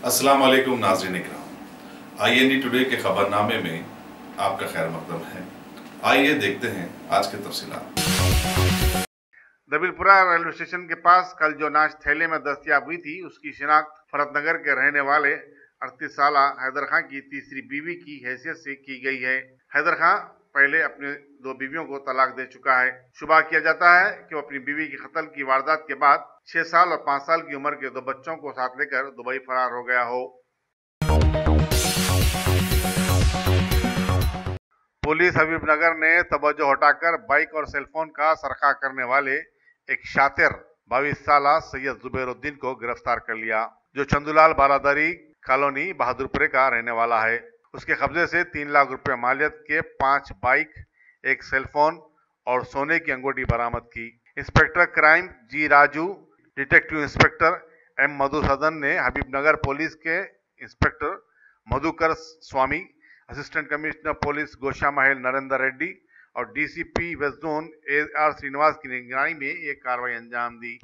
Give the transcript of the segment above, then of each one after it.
अस्सलाम वालेकुम नाज़रीन इकराम। IND टुडे के खबरनामे में आपका खैर मकदम है। आइए देखते हैं आज के तफसीलात। दबिलपुरा रेलवे स्टेशन के पास कल जो नाश थैले में दस्तयाब हुई थी उसकी शिनाख्त फरतनगर के रहने वाले 38 साल हैदर खां की तीसरी बीवी की हैसियत से की गई है। हैदर खां पहले अपने दो बीवियों को तलाक दे चुका है। शुबा किया जाता है कि वो अपनी बीवी की कत्ल की वारदात के बाद 6 साल और 5 साल की उम्र के दो बच्चों को साथ लेकर दुबई फरार हो गया हो। पुलिस हबीबनगर ने तवज्जो हटाकर बाइक और सेलफोन का सरखा करने वाले एक शातिर 22 साल सैयद जुबैरुद्दीन को गिरफ्तार कर लिया, जो चंदूलाल बारादरी कॉलोनी बहादुरपुरे का रहने वाला है। उसके कब्जे से 3 लाख रुपए मालियत के 5 बाइक, एक सेलफोन और सोने की अंगूठी बरामद की। Inspector crime G Raju, detective inspector M Madhusudan ने हबीबनगर पुलिस के inspector Madhukar Swami, assistant commissioner police Goshamahal Narendra Reddy और DCP west zone AR Srinivas की निगरानी में एक कार्रवाई अंजाम दी।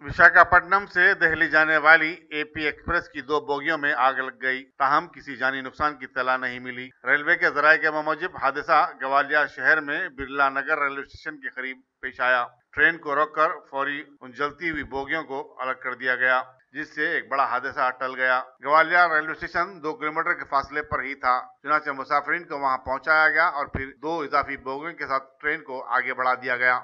विशाखापट्टनम से दिल्ली जाने वाली AP एक्सप्रेस की 2 बोगियों में आग लग गई, ताहम किसी जानी नुकसान की इत्तला नहीं मिली। रेलवे के जराये के मुताबिक हादसा ग्वालियर शहर में बिरला नगर रेलवे स्टेशन के करीब पेश आया। ट्रेन को रोककर फौरी उन जलती हुई बोगियों को अलग कर दिया गया, जिससे एक बड़ा हादसा टल गया। ग्वालियर रेलवे स्टेशन 2 किलोमीटर के फासले पर ही था, चुनाचे मुसाफिरीन को वहां पहुंचाया गया और फिर 2 इजाफी बोगियों के साथ ट्रेन को आगे बढ़ा दिया गया।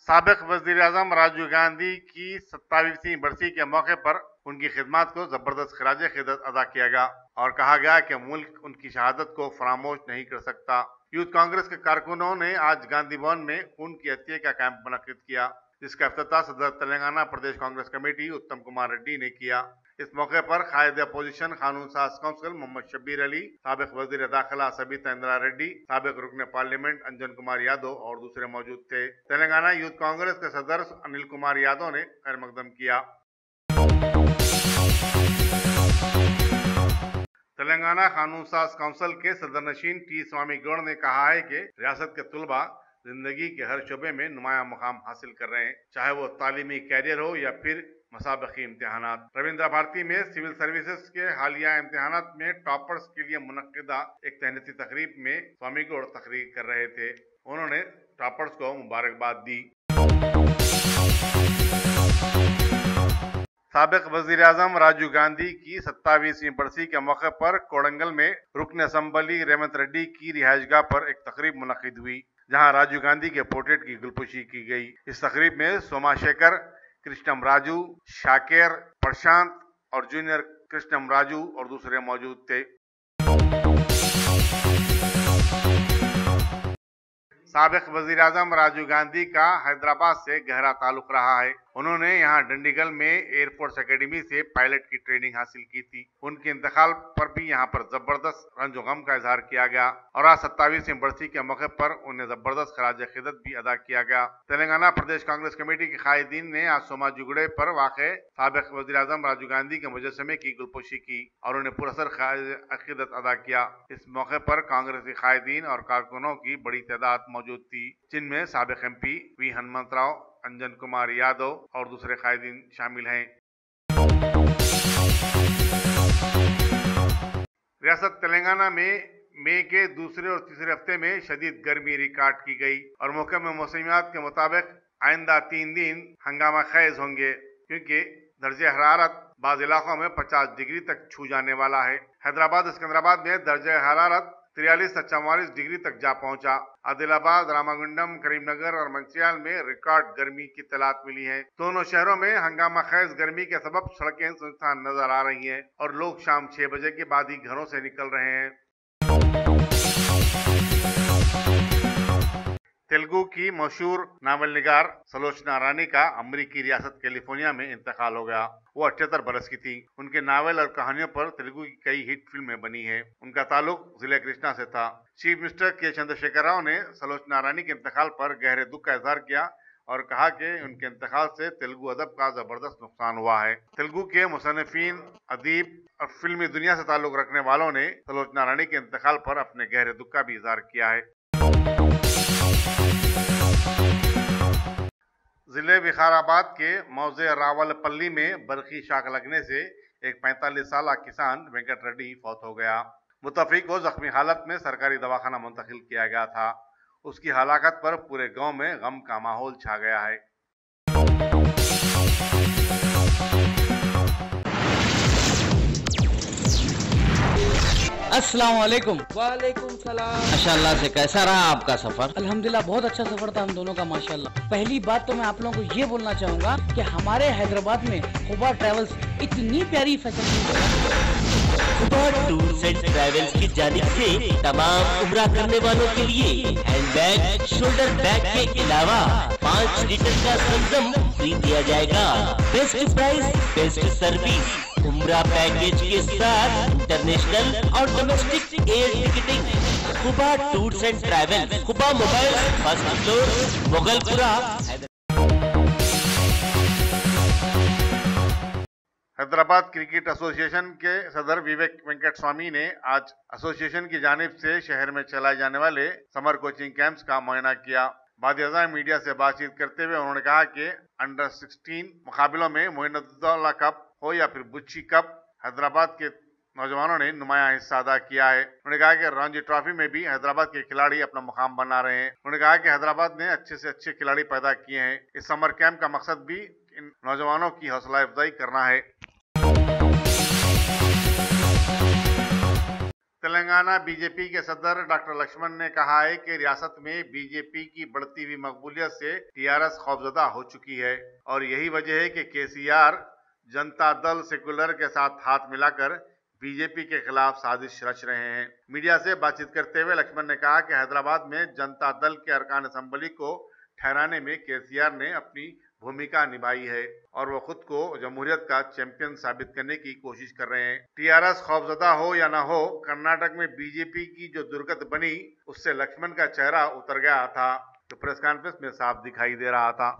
साबिक वज़ीर-ए-आज़म राजीव गांधी की 27वीं बरसी के मौके पर उनकी खिदमत को जबरदस्त खराज अकीदत अदा किया गया और कहा गया कि मुल्क उनकी शहादत को फरामोश नहीं कर सकता। यूथ कांग्रेस के कारकुनों ने आज गांधी भवन में खून की हत्या का कैंप मुनक्किद किया, जिसका इफ्तिताह सदर तेलंगाना प्रदेश कांग्रेस कमेटी उत्तम कुमार रेड्डी ने किया। इस मौके पर कायदे अपोजिशन कानून साज काउंसिल मोहम्मद शब्बीर अली, साबिक वजीर दाखिला सबिता इंदिरा रेड्डी, साबिक रुकन पार्लियामेंट अंजन कुमार यादव और दूसरे मौजूद थे। तेलंगाना यूथ कांग्रेस के सदर अनिल कुमार यादव ने खैर मकदम किया। तेलंगाना कानून साज काउंसिल के सदर नशीन T स्वामी गौड़ ने कहा है कि रियासत के तुलबा जिंदगी के हर शोबे में नुमाया मुकाम हासिल कर रहे हैं, चाहे वो तालीमी कैरियर हो या फिर मसाबकी इम्तिहानात। रविंद्र भारती में सिविल सर्विसेज के हालिया इम्तिहानात में टॉपर्स के लिए मुनक्किदा एक तहनीती तकरीब में स्वामी गौड़ तकरीर कर रहे थे। उन्होंने टॉपर्स को मुबारकबाद दी। साबिक वजीर आजम राजीव गांधी की 27वीं बरसी के मौके पर कोडंगल में रुकन असम्बली रेवंत रेड्डी की रिहायशगाह पर एक तकरीब मुनक्किद हुई, जहां राजीव गांधी के पोर्ट्रेट की गुलपुशी की गई। इस तकरीब में सोमाशेखर, कृष्णम राजू, शाकेर, प्रशांत और जूनियर कृष्णम राजू और दूसरे मौजूद थे। साबिक वजीर आजम राजीव गांधी का हैदराबाद से गहरा ताल्लुक रहा है। उन्होंने यहां डंडीगल में एयरफोर्स एकेडमी से पायलट की ट्रेनिंग हासिल की थी। उनके इंतकाल पर भी यहां पर जबरदस्त रंजो गम का इजहार किया गया और आज 27वीं बरसी के मौके पर उन्हें जबरदस्त खराज अकीदत भी अदा किया गया। तेलंगाना प्रदेश कांग्रेस कमेटी के कायदीन ने आज सोमाजुगुड़े पर वाक़े साबिक वजीर आजम राजीव गांधी के मुजस्समे की गुलपोशी की और उन्हें पुरअसर खराज अकीदत अदा किया। इस मौके पर कांग्रेसी कायदीन और कारकुनों की बड़ी तादाद मौजूद थी, जिनमें साबिक MP V हनुमंतराव, अंजन कुमार यादव और दूसरे कायदीन शामिल हैं। रियासत तेलंगाना में मई के दूसरे और तीसरे हफ्ते में शदीद गर्मी रिकॉर्ड की गई और महकमा मौसमियात के मुताबिक आइंदा 3 दिन हंगामा खेज होंगे, क्योंकि दर्जे हरारत बाज़ इलाकों में 50 डिग्री तक छू जाने वाला है। हैदराबाद सिकंदराबाद में दर्जे हरारत 43 से 44 डिग्री तक जा पहुंचा। आदिलाबाद, रामागुंडम, करीमनगर और मंचियाल में रिकॉर्ड गर्मी की तलात मिली है। दोनों शहरों में हंगामा खेज गर्मी के सबब सड़कें सुनसान नजर आ रही हैं और लोग शाम 6 बजे के बाद ही घरों से निकल रहे हैं। तेलुगु की मशहूर नावल निगार सलोचना रानी का अमरीकी रियासत कैलिफोर्निया में इंतकाल हो गया। वो 78 बरस की थी। उनके नावल और कहानियों पर तेलुगु की कई हिट फिल्में बनी हैं। उनका ताल्लुक जिले कृष्णा से था। चीफ मिनिस्टर के चंद्रशेखर राव ने सलोचना रानी के इंतकाल पर गहरे दुख का इजहार किया और कहा कि उनके इंतकाल से तेलुगु अदब का जबरदस्त नुकसान हुआ है। तेलुगु के मुसन्निफीन, अदीब और फिल्मी दुनिया से ताल्लुक रखने वालों ने सलोचना रानी के इंतकाल पर अपने गहरे दुख का भी इजहार किया है। जिले विकाराबाद के मौजे रावलपल्ली में बरकी शाख लगने से एक 45 साल किसान वेंकट रेड्डी फौत हो गया। मुतफिक को जख्मी हालत में सरकारी दवाखाना मुंतकिल किया गया था। उसकी हलाकत पर पूरे गांव में गम का माहौल छा गया है। अस्सलाम वालेकुम। वालेकुम सलाम। माशाल्लाह से कैसा रहा आपका सफर? अल्हम्दुलिल्लाह बहुत अच्छा सफर था हम दोनों का माशाल्लाह। पहली बात तो मैं आप लोगों को ये बोलना चाहूँगा कि हमारे हैदराबाद में खुबा ट्रैवल्स इतनी प्यारी facility Khuba tours and travels की जानिब से तमाम उम्रा करने वालों के लिए हैंड बैग, शोल्डर बैग के अलावा 5 लीटर का संगम फ्री दिया जाएगा। बेस्ट प्राइस, बेस्ट सर्विस, उम्रा पैकेज के साथ इंटरनेशनल और domestic air ticketing. Khuba tours and travels, Khuba mobile, first floor, Mughalpura. Hyderabad cricket association के सदर विवेक वेंकट स्वामी ने आज एसोसिएशन की जानिब से शहर में चलाए जाने वाले समर कोचिंग कैंप्स का मुआयना किया। बाद मीडिया से बातचीत करते हुए उन्होंने कहा कि अंडर 16 मुकाबलों में मोइनुद्दौला कप हो या फिर बुच्ची कप, हैदराबाद के नौजवानों ने नुमाया हिस्सा अदा किया है। उन्होंने कहा कि रणजी ट्रॉफी में भी हैदराबाद के खिलाड़ी अपना मुकाम बना रहे हैं। उन्होंने कहा कि हैदराबाद ने अच्छे से अच्छे खिलाड़ी पैदा किए हैं। इस समर कैंप का मकसद भी इन नौजवानों की हौसला अफजाई करना है। तेलंगाना बीजेपी के सदर डॉक्टर लक्ष्मण ने कहा है कि रियासत में बीजेपी की बढ़ती हुई मकबूलियत से टीआरएस खौफजदा हो चुकी है और यही वजह है कि केसीआर जनता दल सेकुलर के साथ हाथ मिलाकर बीजेपी के खिलाफ साजिश रच रहे हैं। मीडिया से बातचीत करते हुए लक्ष्मण ने कहा कि हैदराबाद में जनता दल के अरकान असेंबली को ठहराने में केसीआर ने अपनी भूमिका निभाई है और वो खुद को जमहूरियत का चैंपियन साबित करने की कोशिश कर रहे हैं। टीआरएस खौफजदा हो या ना हो, कर्नाटक में बीजेपी की जो दुर्गत बनी उससे लक्ष्मण का चेहरा उतर गया था, जो प्रेस कॉन्फ्रेंस में साफ दिखाई दे रहा था।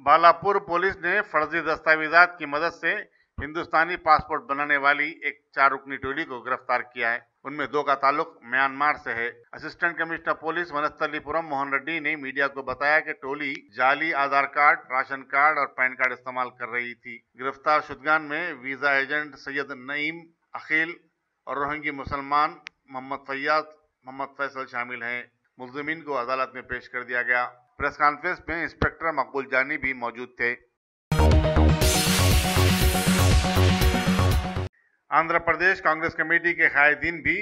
बालापुर पुलिस ने फर्जी दस्तावेजात की मदद से हिंदुस्तानी पासपोर्ट बनाने वाली एक 4 रुकनी टोली को गिरफ्तार किया है। उनमें 2 का ताल्लुक म्यांमार से है। Assistant commissioner police Vanasthalipuram Mohan Reddy ने मीडिया को बताया कि टोली जाली आधार कार्ड, राशन कार्ड और पैन कार्ड इस्तेमाल कर रही थी। गिरफ्तार शुदगान में वीजा एजेंट सैयद नईम अखिल और रोहिंगी मुसलमान मोहम्मद फैसल शामिल हैं। मुल्जिमीन को अदालत में पेश कर दिया गया। प्रेस कॉन्फ्रेंस में इंस्पेक्टर मकबूल जानी भी मौजूद थे। आंध्र प्रदेश कांग्रेस कमेटी के कायदीन भी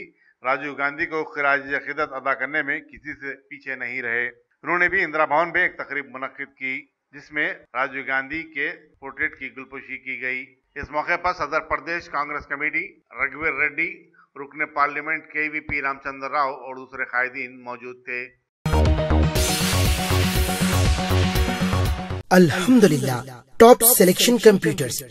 राजीव गांधी को खिराज अकीदत अदा करने में किसी से पीछे नहीं रहे। उन्होंने भी इंदिरा भवन में एक तकरीब मुनक्किद की जिसमें राजीव गांधी के पोर्ट्रेट की गुलपोशी की गई। इस मौके पर सदर प्रदेश कांग्रेस कमेटी रघुवीर रेड्डी, रुकने पार्लियामेंट केवीपी रामचंद्र राव और दूसरे कायदीन मौजूद थे। अल्हम्दुलिल्लाह, top selection computers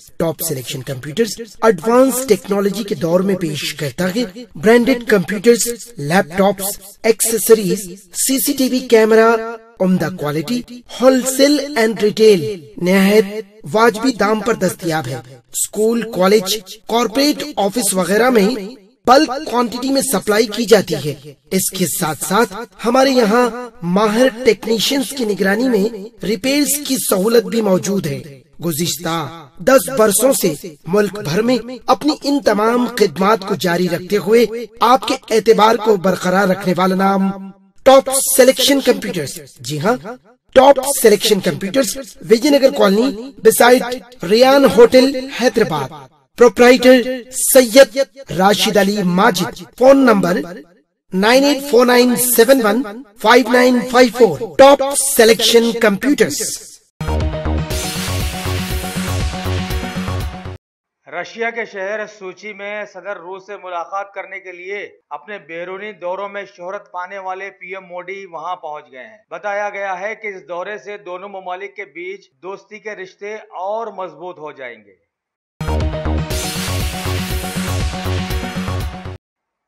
advance technology के दौर में पेश करता है branded computers, laptops, accessories, CCTV camera, उम्दा क्वालिटी, होलसेल एंड रिटेल निहायत वाजबी दाम पर दस्तयाब है। स्कूल, कॉलेज, कॉर्पोरेट ऑफिस वगैरह में बल्क क्वांटिटी में सप्लाई की जाती है। इसके साथ साथ हमारे यहाँ माहिर टेक्नीशियंस की निगरानी में रिपेयर्स की सहूलत भी मौजूद है। गुज़िश्ता 10 बरसों से मुल्क भर में अपनी इन तमाम खिदमात को जारी रखते हुए आपके एतबार को बरकरार रखने वाला नाम टॉप सिलेक्शन कंप्यूटर्स। जी हाँ, top selection computers, Vijayanagar colony beside Riyan hotel, Hyderabad. Proprietor Syed Rashid Ali Majid. Phone number 9849715954। Top selection computers. Russia के शहर सूची में सदर रूस से मुलाकात करने के लिए अपने बैरूनी दौरों में शोहरत पाने वाले पीएम मोदी वहां पहुंच गए हैं। बताया गया है कि इस दौरे से दोनों ममालिक के बीच दोस्ती के रिश्ते और मजबूत हो जाएंगे।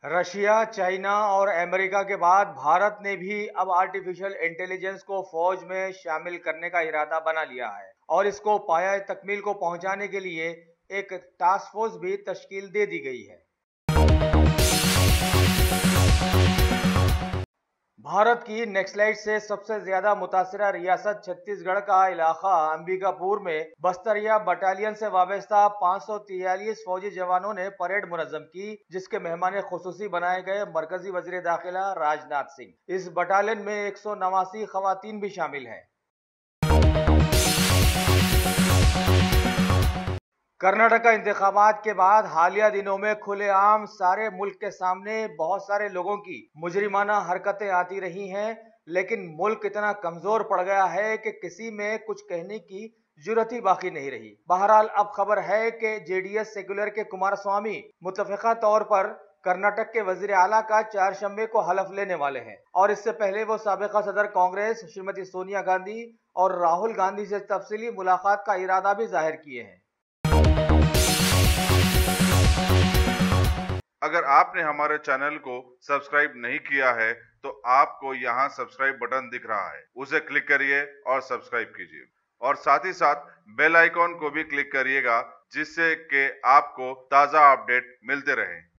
रशिया, चाइना और अमेरिका के बाद भारत ने भी अब आर्टिफिशियल इंटेलिजेंस को फौज में शामिल करने का इरादा बना लिया है और इसको पाया तकमील को पहुंचाने के लिए एक टास्क फोर्स भी तश्कील दे दी गई है। भारत की नक्सलाइट से सबसे ज्यादा मुतासरा रियासत छत्तीसगढ़ का इलाका अंबिकापुर में बस्तरिया बटालियन से वाबस्ता 543 फौजी जवानों ने परेड मुनज़्ज़म की, जिसके मेहमान खुसूसी बनाए गए मरकजी वजीर दाखिला राजनाथ सिंह। इस बटालियन में 189 खवातीन भी शामिल हैं। कर्नाटक इंतखाबात के बाद हालिया दिनों में खुलेआम सारे मुल्क के सामने बहुत सारे लोगों की मुजरिमाना हरकतें आती रही हैं, लेकिन मुल्क इतना कमजोर पड़ गया है कि किसी में कुछ कहने की जुर्रत ही बाकी नहीं रही। बहरहाल अब खबर है कि जेडीएस सेक्युलर के कुमारस्वामी मुतफ़िका तौर पर कर्नाटक के वजीर आला का 4 शंबे को हलफ लेने वाले हैं और इससे पहले वो साबिका सदर कांग्रेस श्रीमती सोनिया गांधी और राहुल गांधी से तफसीली मुलाकात का इरादा भी जाहिर किए हैं। अगर आपने हमारे चैनल को सब्सक्राइब नहीं किया है तो आपको यहाँ सब्सक्राइब बटन दिख रहा है, उसे क्लिक करिए और सब्सक्राइब कीजिए और साथ ही साथ बेल आइकॉन को भी क्लिक करिएगा, जिससे कि आपको ताज़ा अपडेट मिलते रहें।